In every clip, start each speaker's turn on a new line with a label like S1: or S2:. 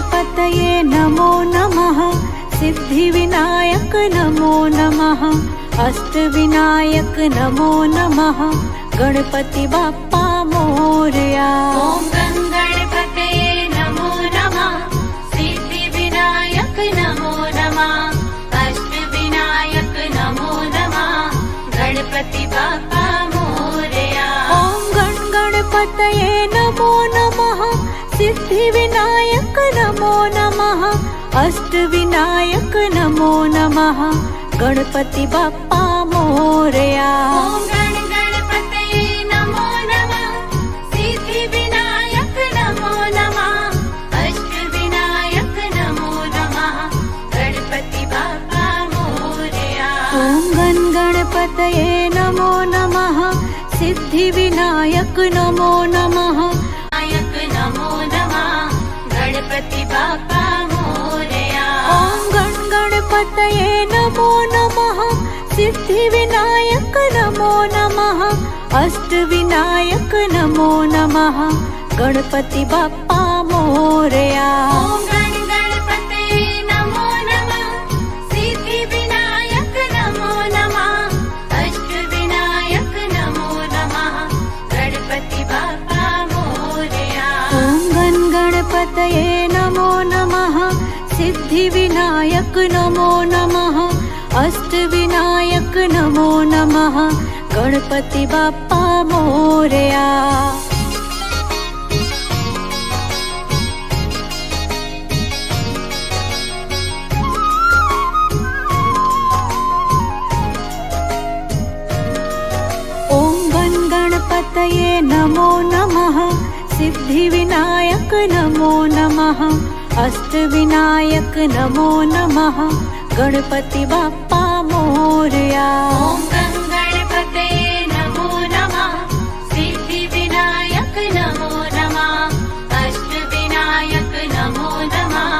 S1: गणपतये नमो नमः। सिद्धिविनायक नमो नमः। अष्टविनायक नमो नमः। गणपति बाप्पा मोरया।
S2: ॐ गणपतये नमो नमः। सिद्धिविनायक नमो नमः। अष्टविनायक नमो नमः। गणपति बाप्पा मोरया।
S1: ॐ गणपतये नमो नमः। सिद्धिविनायक नमो नमः। अष्टविनायक नमो नमः। गणपति बाप्पा मोरया।
S2: ॐ गणपतये नमो नमः। सिद्धिविनायक नमो नमः। अष्टविनायक नमो नमः। गणपति बाप्पा मोरया।
S1: ॐ गणपतये नमो नमः। सिद्धिविनायक नमो नमः।
S2: नायक नमो नमः। गणपति बाप्पा मोरया।
S1: ॐ गणपतये नमो नमः। सिद्धिविनायक नमो नमः। अष्टविनायक नमो नमः। गणपति बाप्पा मोरया।
S2: ॐ गणपतये नमो नमः। सिद्धिविनायक नमो नमः। अष्टविनायक नमो नमः। गणपति बाप्पा मोरया।
S1: ॐ गणपतये नमो नमः। सिद्धिविनायक नमो नमः। अष्टविनायक नमो नमः। गणपति बाप्पा मोरया। ॐ गणपतये नमो नमः। सिद्धिविनायक नमो नमः। अष्टविनायक नमो नमः। गणपति बाप्पा मोरया।
S2: ॐ गणपतये नमो नमः। सिद्धिविनायक नमो नमः। अष्टविनायक नमो नमः।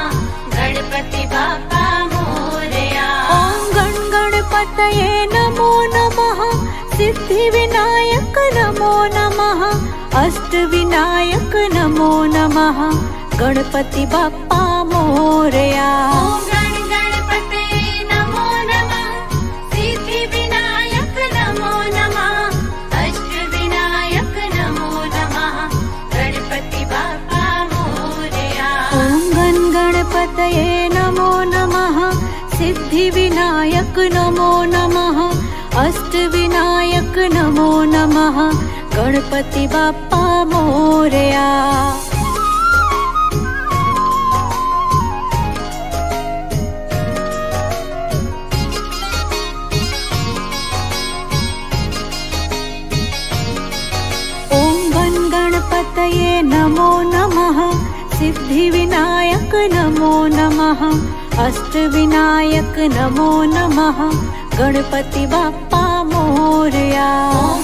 S2: गणपति बाप्पा मोरया।
S1: ॐ गणपतये नमो नमः। सिद्धिविनायक नमो नमः। अष्टविनायक नमो नमः। गणपति बाप्पा मोरया।
S2: ॐ गणपतये नमो नमः। सिद्धिविनायक नमो नमः। अष्टविनायक नमो नमः। गणपति बाप्पा मोरया।
S1: ॐ गणपतये नमो नमः। सिद्धिविनायक नमो नमः। अष्टविनायक नमो नमः। गणपति बाप्पा मोरया। ॐ गणपतये नमो नमः। सिद्धिविनायक नमो नमः। अष्टविनायक नमो नमः। गणपति बाप्पा मोरया।
S2: ॐ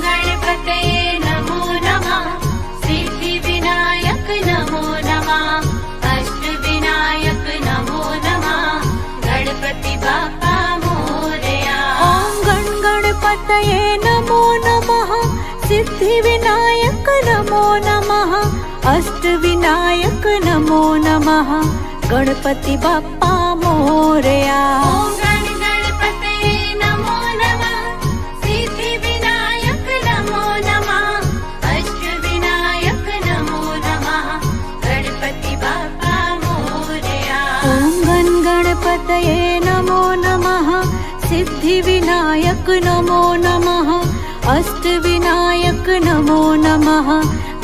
S2: गणपतये नमो नमः। सिद्धिविनायक नमो नमः। अष्टविनायक नमो नमः। गणपति बाप्पा मोरया।
S1: ॐ गणपतये नमो नमः। सिद्धिविनायक नमो नमः। अष्टविनायक नमो नमः। गणपति बाप्पा मोरया।
S2: ॐ गणपतये नमो नमः। सिद्धिविनायक नमो नमः। अष्टविनायक नमो नमः। गणपति बाप्पा मोरया।
S1: ॐ गणपतये नमो नमः। सिद्धिविनायक नमो नमः। अष्टविनायक नमो नमः।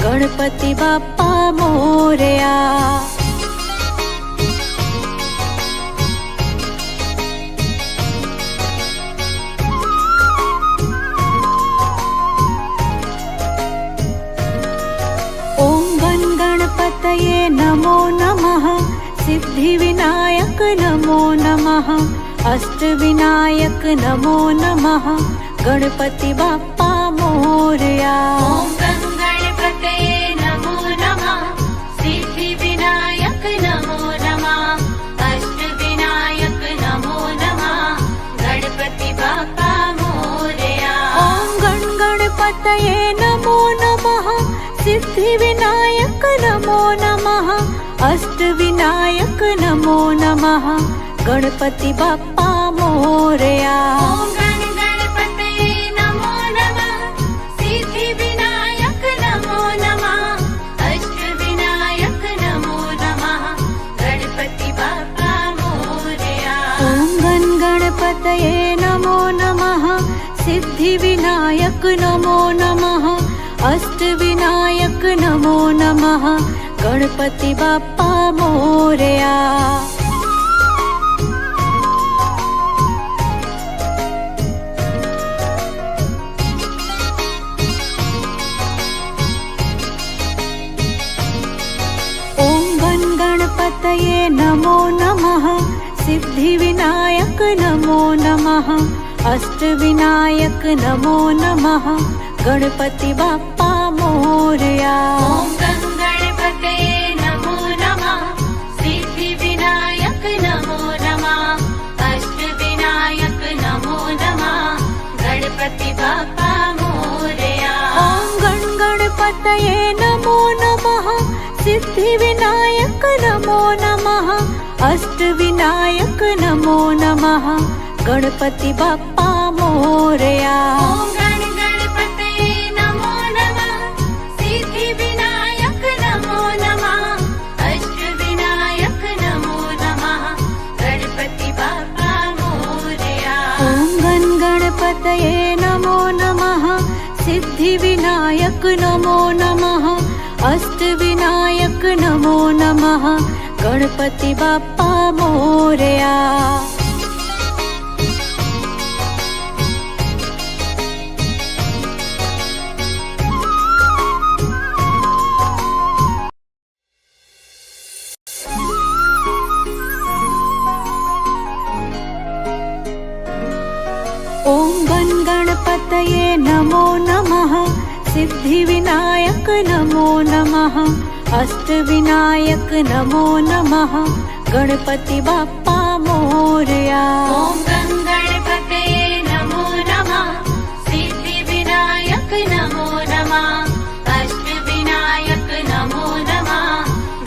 S1: गणपति बाप्पा मोरया। ॐ गणपतये नमो नमः। सिद्धिविनायक नमो नमः। अष्टविनायक नमो नमः। गणपति बाप्पा मोरया।
S2: ॐ गणपतये नमो नमः। सिद्धिविनायक नमो नमः। अष्टविनायक नमो नमः। गणपति बाप्पा मोरया।
S1: ॐ गणपतये नमो नमः। सिद्धिविनायक नमो नमः। अष्टविनायक नमो नमः गणपति बाप्पा मोरया।
S2: ॐ गण गणपतये नमो नमः सिद्धिविनायक नमो नमः अष्टविनायक नमो नमः गणपति बाप्पा मोरया।
S1: ॐ गण गणपतये नमो नमः सिद्धिविनायक नमो नमः अष्टविनायक नमो नमः गणपति बाप्पा मोरया। ॐ गण गणपतये नमो नमः सिद्धिविनायक नमो नमः अष्टविनायक नमो नमः गणपति बाप्पा मोरया।
S2: ॐ गण गणपतये नमो नमः सिद्धिविनायक नमो नमः अष्टविनायक नमो नमः गणपति बाप्पा मोरया।
S1: ॐ गण गणपतये नमो नमः सिद्धिविनायक नमो नमः अष्टविनायक नमो नमः गणपति बाप्पा मोरया।
S2: ॐ गण गणपतये नमो नमः सिद्धिविनायक नमो नमः अष्टविनायक नमो नमः गणपति बाप्पा मोरया।
S1: ॐ गण गणपतये नमो नमः सिद्धिविनायक नमो नमः अष्टविनायक नमो नमः गणपति बाप्पा मोरया। ॐ गण गणपतये नमो नमः सिद्धिविनायक नमो नमः अष्टविनायक नमो नमः गणपति बाप्पा मोरया।
S2: ॐ गण गणपतये नमो नमः सिद्धिविनायक नमो नमः अष्टविनायक नमो नमः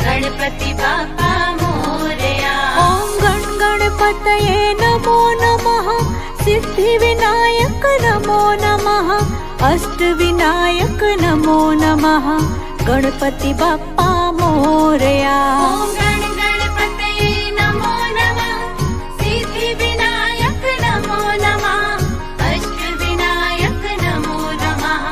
S2: गणपति बाप्पा मोरया।
S1: ॐ गण गणपतये नमो नमः सिद्धिविनायक नमो नमः अष्टविनायक नमो नमः गणपति बाप्पा मोरया।
S2: ॐ गण गणपतये नमो नमः सिद्धिविनायक नमो नमः अष्टविनायक नमो नमः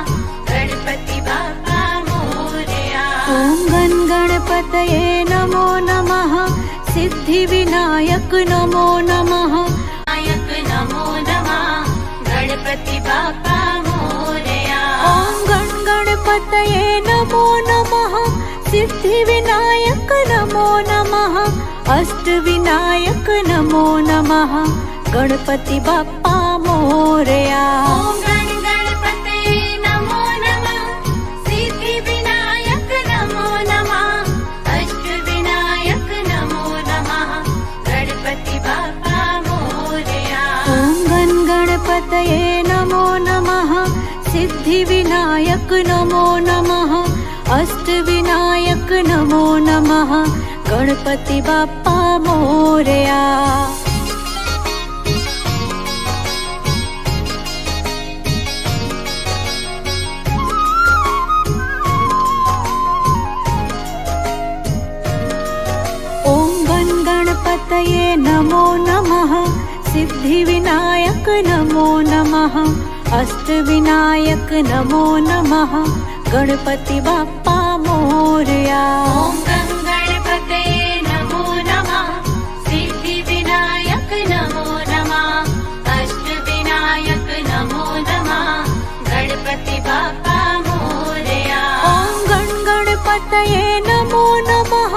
S2: गणपति बाप्पा मोरया।
S1: ॐ गण गणपतये नमो नमः सिद्धिविनायक नमो नमः
S2: नायक नमो नमः गणपति बाप्पा मोरया।
S1: ॐ गण गणपतये नमो नमः सिद्धिविनायक नमो नमः अष्टविनायक नमो नमः गणपति बाप्पा मोरया।
S2: ॐ गण गणपतये नमो नमः सिद्धिविनायक नमो नमः अष्टविनायक नमो नमः गणपति बाप्पा मोरया।
S1: ॐ गण गणपतये नमो नमः सिद्धिविनायक नमो नमः अष्टविनायक नमो नमः गणपति बाप्पा मोरया। ॐ गण गणपतये नमो नमः सिद्धिविनायक नमो नमः अष्टविनायक नमो नमः गणपति बाप्पा मोरया।
S2: ॐ गण गणपतये नमो नमः सिद्धिविनायक नमो नमः अष्टविनायक नमो नमः गणपति बाप्पा मोरया।
S1: ॐ गण गणपतये नमो नमः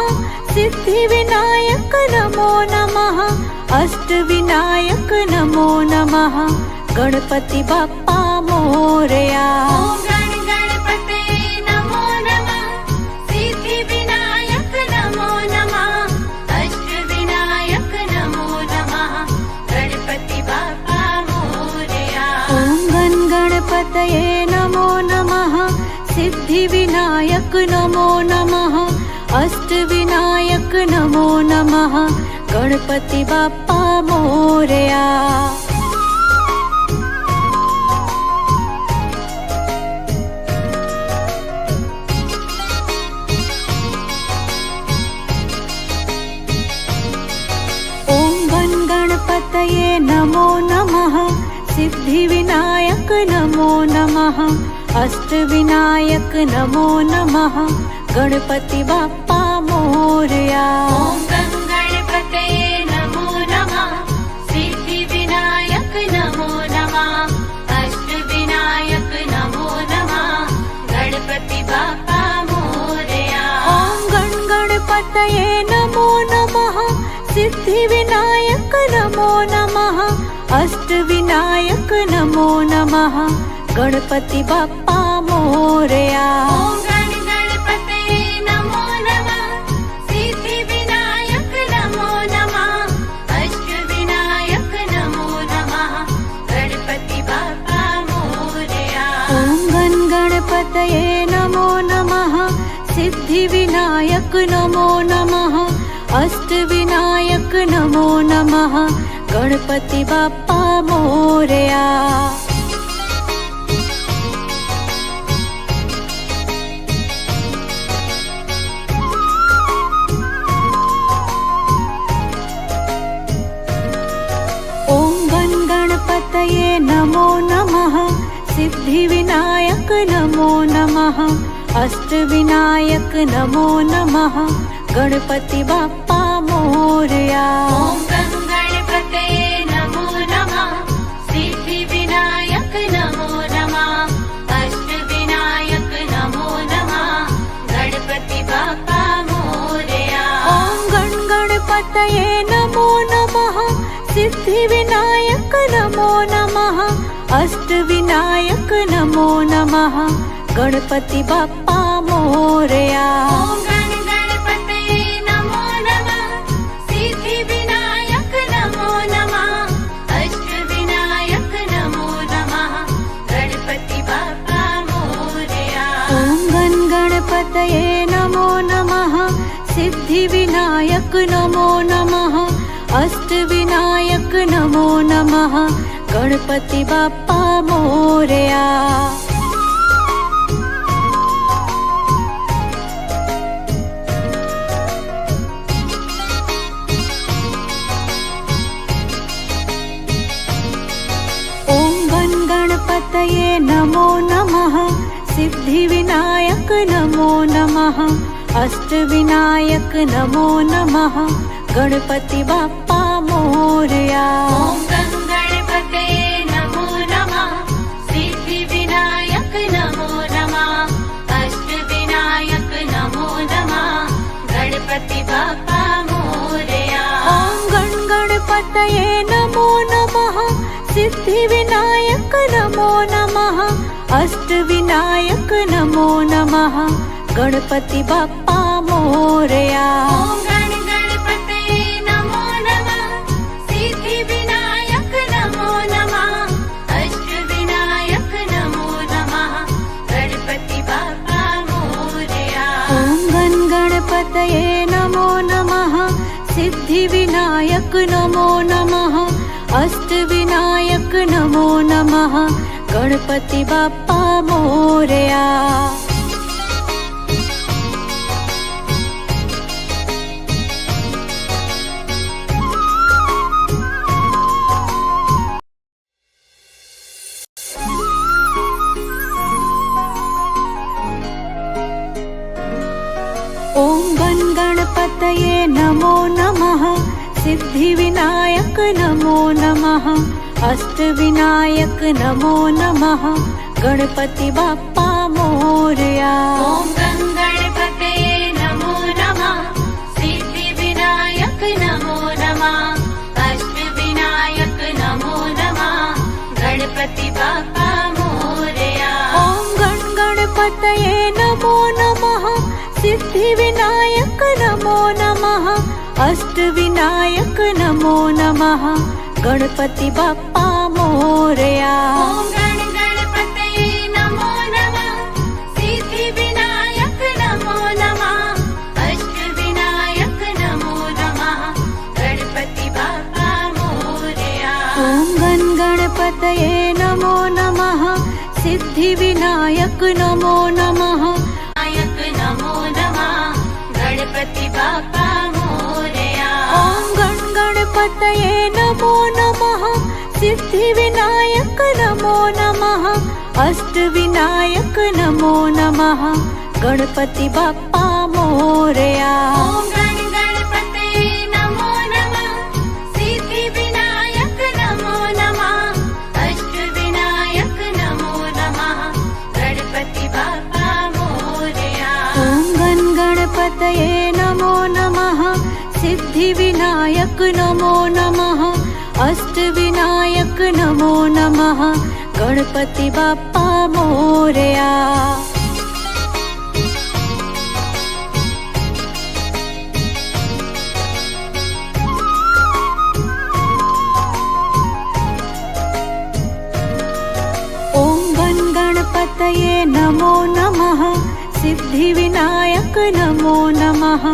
S1: सिद्धिविनायक नमो नमः अष्टविनायक नमो नमः गणपति बाप्पा मोरया।
S2: ॐ गण गणपतये नमो नमः सिद्धिविनायक नमो नमः अष्टविनायक नमो नमः गणपति बाप्पा मोरया।
S1: ॐ गण गणपतये नमो नमः सिद्धिविनायक नमो नमः अष्टविनायक नमो नमः गणपति बाप्पा मोरया। गणपतये नमो नमः सिद्धिविनायक नमो नमः अष्टविनायक नमो नमः गणपति बाप्पा मोरया।
S2: ॐ गणपतये नमो नमः सिद्धिविनायक नमो नमः अष्टविनायक नमो नमः गणपति बाप्पा मोरया।
S1: ॐ गणपतये नमो नमः सिद्धिविनायक नमो नमः अष्टविनायक नमो नमः गणपति बाप्पा मोरया।
S2: ॐ गणपतये नमो नमः सिद्धिविनायक नमो नमः अष्टविनायक नमो नमः गणपति बाप्पा मोरया।
S1: ॐ गणपतये नमो नमः सिद्धिविनायक नमो नमः अष्टविनायक नमो नमः गणपति बाप्पा मोरया। ॐ गणपतये नमो नमः सिद्धिविनायक नमो नमः अष्टविनायक नमो नमः गणपति बाप्पा मोरया।
S2: ॐ गणपतये नमो नमः सिद्धिविनायक नमो नमः अष्टविनायक नमो नमः गणपति बाप्पा मोरया।
S1: ॐ गणपतये नमो नमः सिद्धिविनायक नमो नमः अष्टविनायक नमो नमः गणपति बाप्पा मोरया।
S2: ॐ गणपतये नमो नमः सिद्धिविनायक नमो नमः अष्टविनायक नमो नमः गणपति बाप्पा मोरया।
S1: ॐ गणपतये नमो नमः सिद्धिविनायक नमो नमः अष्टविनायक नमो नमः गणपति बाप्पा मोरया। गणपतये नमो नमः सिद्धिविनायक नमो नमः अष्टविनायक नमो नमः गणपति बाप्पा मोरया।
S2: ॐ गणपतये नमो नमः सिद्धिविनायक नमो नमः अष्टविनायक नमो नमः गणपति बाप्पा मोरया।
S1: ॐ गणपतये नमो नमः सिद्धिविनायक नमो नमः अष्टविनायक नमो नमः गणपति बाप्पा मोरया।
S2: ॐ गणपतये नमो नमः सिद्धिविनायक नमो नमः अष्टविनायक नमो नमः गणपति बाप्पा मोरया।
S1: ॐ गणपतये नमो नमः सिद्धिविनायक नमो नमः अष्टविनायक नमो नमः गणपति बाप्पा मोरया। ॐ गणपतये नमो नमः सिद्धिविनायक नमो नमः अष्टविनायक नमो नमः गणपति बाप्पा मोरया।
S2: ॐ गणपतये नमो नमः सिद्धिविनायक नमो नमः अष्टविनायक नमो नमः गणपति बाप्पा मोरया।
S1: ॐ गणपतये नमो नमः सिद्धिविनायक नमो नमः अष्टविनायक नमो नमः गणपति बाप्पा मोरया।
S2: ॐ गणपतये नमो नमः सिद्धिविनायक नमो नमः
S1: गणपतये नमो नमः सिद्धिविनायक नमो नमः
S2: नायक नमो नमः गणपति बाप्पा मोरया
S1: ॐ गणपतये नमो नमः सिद्धिविनायक नमो नमः अष्टविनायक नमो नमः गणपति बाप्पा मोरया
S2: ॐ गणपतये नमो नमः सिद्धिविनायक नमो नमः अष्टविनायक नमो नमः गणपति बाप्पा मोरया
S1: ॐ गणपतये नमो नमः सिद्धिविनायक नमो नमः अष्टविनायक नमो नमः गणपति बाप्पा मोरया ॐ गणपतये नमो नमः सिद्धिविनायक नमो नमः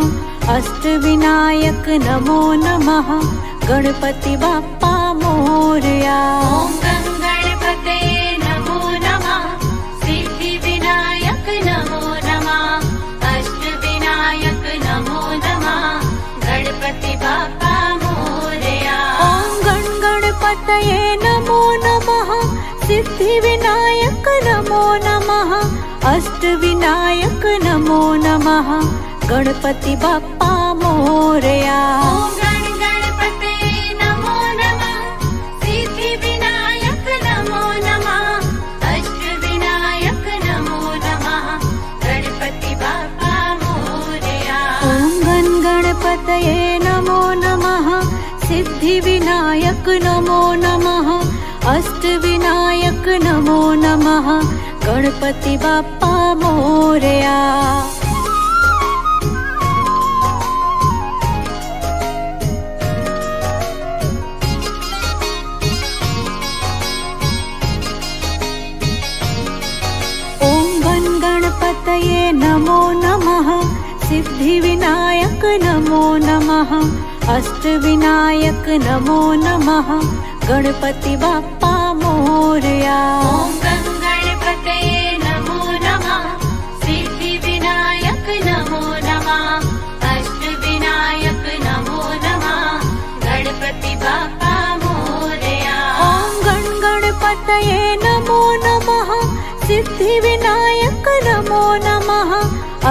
S1: अष्टविनायक नमो नमः गणपति बाप्पा मोरया
S2: ॐ गणपतये नमो नमः सिद्धिविनायक नमो नमः अष्टविनायक नमो नमः गणपति बाप्पा मोरया
S1: ॐ गणपतये नमो नमः सिद्धिविनायक नमो नमः अष्टविनायक नमो नमः गणपति बाप्पा मोरया
S2: ॐ गणपतये नमो नमः सिद्धिविनायक नमो नमः अष्टविनायक नमो नमः गणपति बाप्पा मोरया
S1: ॐ गणपतये नमो नमः सिद्धिविनायक नमो नमः अष्टविनायक नमो नमः गणपति बाप्पा मोरया ॐ गणपतये नमो नमः सिद्धिविनायक नमो नमः अष्टविनायक नमो नमः गणपति बाप्पा मोरया
S2: ॐ गणपतये नमो नमः सिद्धिविनायक नमो नमः अष्टविनायक नमो नमः गणपति बाप्पा मोरया
S1: ॐ गणपतये नमो नमः सिद्धिविनायक नमो नमः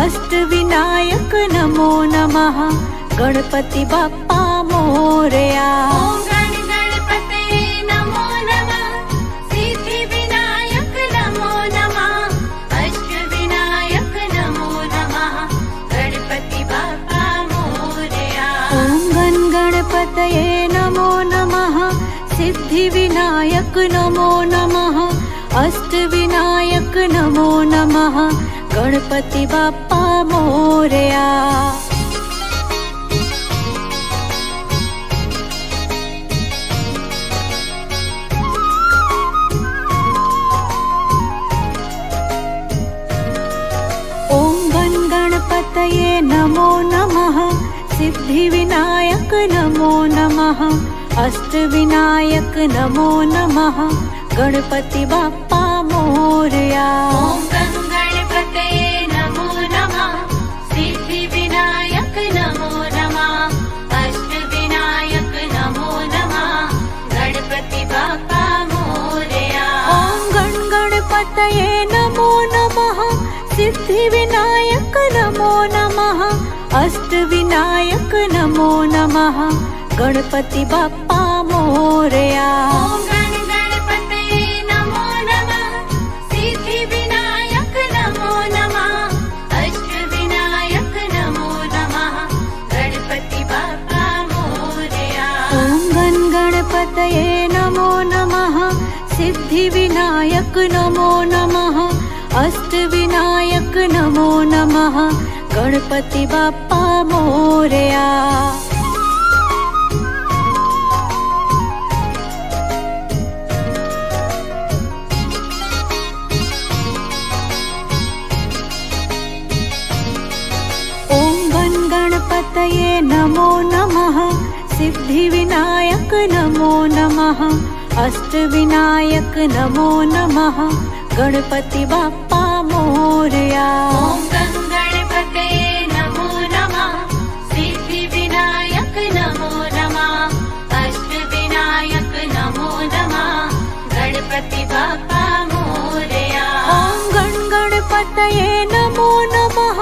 S1: अष्टविनायक नमो नमः गणपति बाप्पा मोरया
S2: ॐ गणपतये नमो नमः सिद्धिविनायक नमो नमः अष्टविनायक नमो नमः गणपति बाप्पा मोरया
S1: ॐ गणपतये नमो नमः सिद्धिविनायक नमो नमः अष्टविनायक नमो नमः गणपति बाप्पा मोरया ॐ गणपतये नमो नमः सिद्धिविनायक नमो नमः अष्टविनायक नमो नमः गणपति बाप्पा मोरया
S2: ॐ गणपतये नमो नमः सिद्धिविनायक नमो नमः अष्टविनायक नमो नमः गणपति बाप्पा मोरया
S1: ॐ गणपतये नमो नमः सिद्धिविनायक नमो नमः अष्टविनायक नमो नमः गणपति बाप्पा मोरया
S2: ॐ गणपतये नमो नमः सिद्धिविनायक नमो नमः अष्टविनायक नमो नमः गणपति बाप्पा मोरया
S1: ॐ गणपतये नमो नमः सिद्धिविनायक नमो नमः अष्टविनायक नमो नमः गणपति बाप्पा मोरया गणपतये नमो नमः सिद्धिविनायक नमो नमः अष्टविनायक नमो नमः गणपति बाप्पा मोरया।
S2: ॐ गणपतये नमो नमः सिद्धिविनायक नमो नमः अष्टविनायक नमो नमः गणपति बाप्पा मोरया।
S1: ॐ गणपतये नमो नमः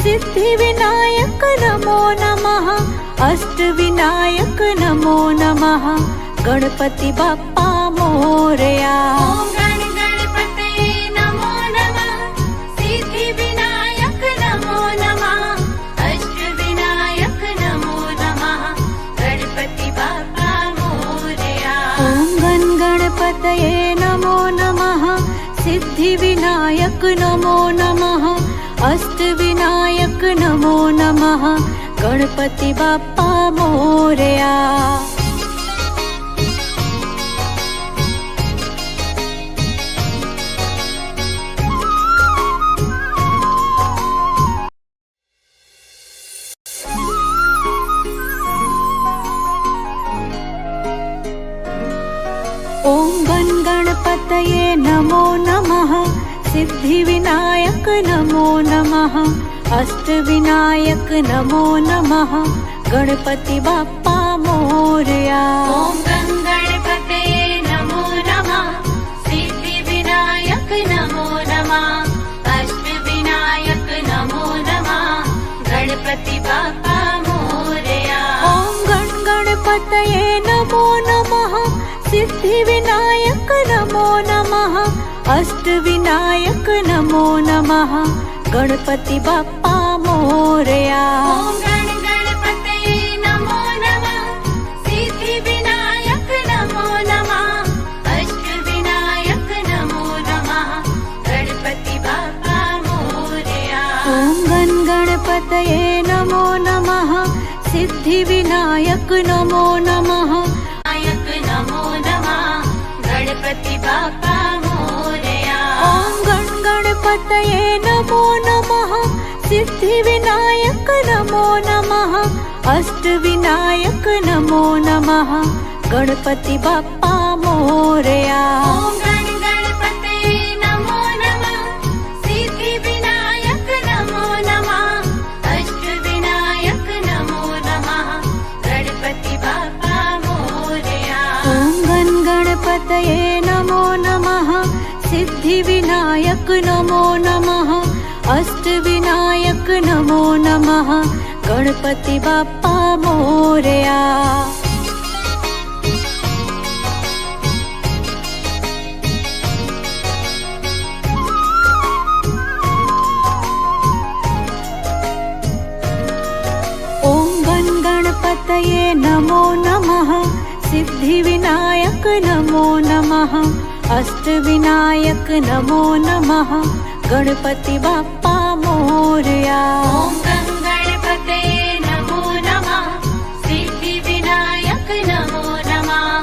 S1: सिद्धिविनायक नमो नमः अष्टविनायक नमो नमः गणपति बाप्पा मोरया।
S2: ॐ गणपतये नमो नमः सिद्धिविनायक नमो नमः अष्टविनायक नमो नमः गणपति बाप्पा मोरया।
S1: ॐ गणपतये नमो नमः सिद्धिविनायक नमो नमः अष्टविनायक नमो नमः गणपति बाप्पा मोरया। ॐ गणपतये नमो नमः सिद्धिविनायक नमो नमः अष्टविनायक नमो नमः गणपति बाप्पा मोरया।
S2: ॐ गणपतये नमो नमः सिद्धिविनायक नमो नमः अष्टविनायक नमो नमः गणपति बाप्पा मोरया।
S1: ॐ गणपतये नमो नमः सिद्धिविनायक नमो नमः अष्टविनायक नमो नमः गणपति बाप्पा मोरया।
S2: ॐ गणपतये नमो नमः सिद्धिविनायक नमो नमः अष्टविनायक नमो नमः गणपति बाप्पा मोरया।
S1: ॐ गणपतये नमो नमः सिद्धिविनायक नमो नमः
S2: नायक नमो नमः गणपति बाप्पा मोरया।
S1: ॐ गणपतये नमो नमः सिद्धिविनायक नमो नमः अष्टविनायक नमो नमः गणपति बाप्पा मोरया।
S2: ॐ गणपतये नमो नमः सिद्धिविनायक नमो नमः अष्टविनायक नमो नमः गणपति बाप्पा मोरया।
S1: ॐ गणपतये नमो नमः सिद्धिविनायक नमो नमः अष्टविनायक नमो नमः गणपति बाप्पा मोरया। ॐ गणपतये नमो नमः सिद्धिविनायक नमो नमः अष्टविनायक नमो नमः गणपति बाप्पा मोरया।
S2: ॐ गणपतये नमो नमः सिद्धिविनायक नमो नमः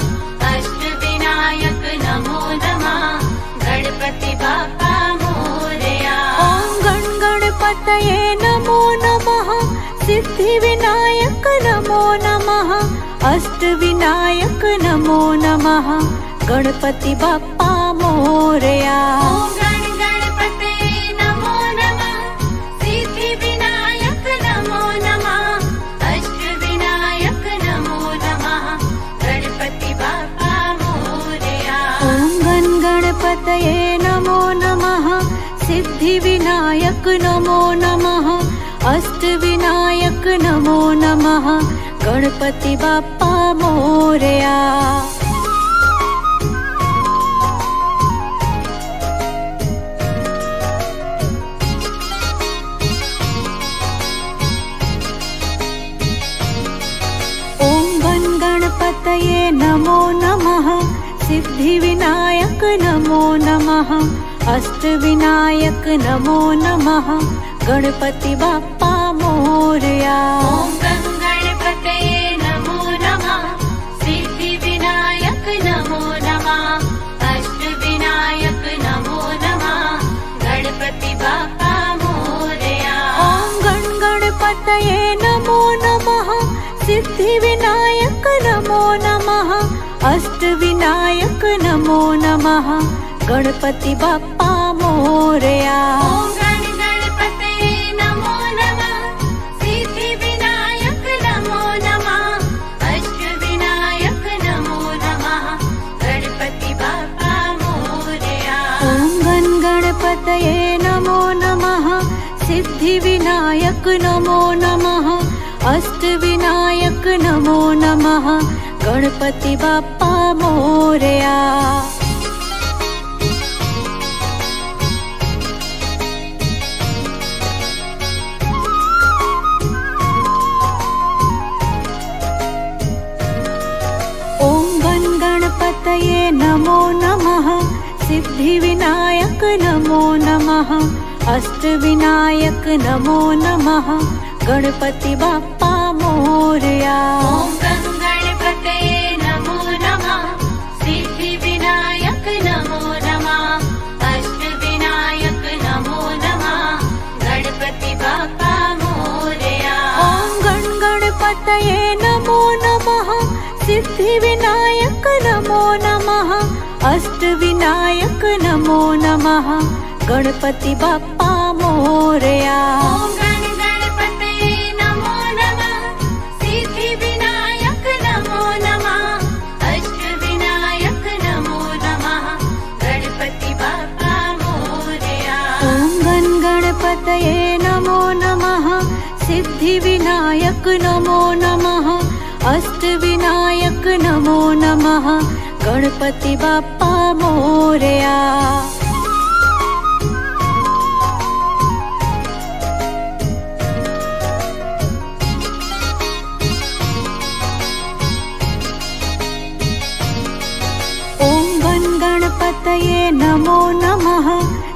S2: अष्टविनायक नमो नमः गणपति बाप्पा मोरया।
S1: ॐ गणपतये नमो नमः सिद्धिविनायक नमो नमः अष्टविनायक नमो नमः गणपति बाप्पा मोरया।
S2: ॐ गणपतये नमो नमः सिद्धिविनायक नमो नमः अष्टविनायक नमो नमः गणपति बाप्पा मोरया।
S1: ॐ गणपतये नमो नमः सिद्धिविनायक नमो नमः अष्टविनायक नमो नमः गणपति बाप्पा मोरया। ॐ गणपतये नमो नमः सिद्धिविनायक नमो नमः अष्टविनायक नमो नमः गणपति बाप्पा मोरया।
S2: ॐ गणपतये नमो नमः सिद्धिविनायक नमो नमः अष्टविनायक नमो नमः गणपति बाप्पा मोरया।
S1: ॐ गणपतये नमो नमः सिद्धिविनायक नमो नमः अष्टविनायक सिद्धिविनायक नमो नमः गणपति बाप्पा मोरया।
S2: ॐ गणपतये नमो नमः सिद्धिविनायक नमो नमः अष्टविनायक नमो नमः गणपति बाप्पा मोरया।
S1: ॐ गणपतये नमो नमः सिद्धिविनायक नमो नमः अष्टविनायक नमो नमः गणपति बाप्पा मोरया। ॐ गणपतये नमो नमः सिद्धिविनायक नमो नमः अष्टविनायक नमो नमः गणपति बाप्पा मोरया।
S2: ॐ गणपतये नमो नमः सिद्धिविनायक नमो नमः अष्टविनायक नमो नमः गणपति बाप्पा मोरया।
S1: ॐ गणपतये नमो नमः सिद्धिविनायक नमो नमः अष्टविनायक नमो नमः गणपति बाप्पा मोरया।
S2: ॐ गणपतये नमो नमः सिद्धिविनायक नमो नमः अष्टविनायक नमो नमः गणपति बाप्पा मोरया।
S1: ॐ गणपतये नमो नमः सिद्धिविनायक नमो नमः अष्टविनायक नमो नमः गणपति बाप्पा मोरया। ॐ गणपतये नमो नमः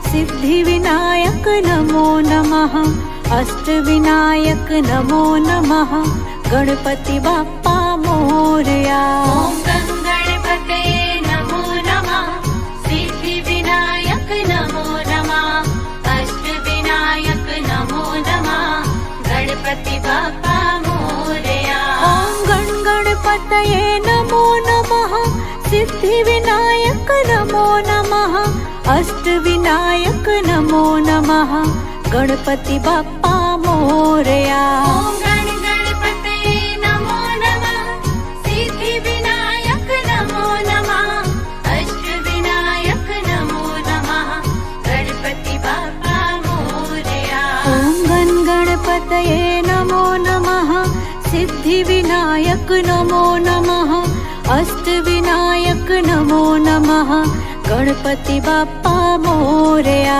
S1: सिद्धिविनायक नमो नमः अष्टविनायक नमो नमः गणपति बाप्पा मोरया।
S2: ॐ गणपतये नमो नमः सिद्धिविनायक नमो नमः अष्टविनायक नमो नमः गणपति बाप्पा मोरया।
S1: ॐ गणपतये नमो नमः सिद्धिविनायक नमो नमः अष्टविनायक नमो नमः गणपति बाप्पा मोरया।
S2: ॐ गणपतये नमो नमः सिद्धिविनायक नमो नमः अष्टविनायक नमो नमः गणपति बाप्पा मोरया।
S1: ॐ गणपतये नमो नमः सिद्धिविनायक नमो नमः अष्टविनायक नमो नमः गणपति बाप्पा मोरया।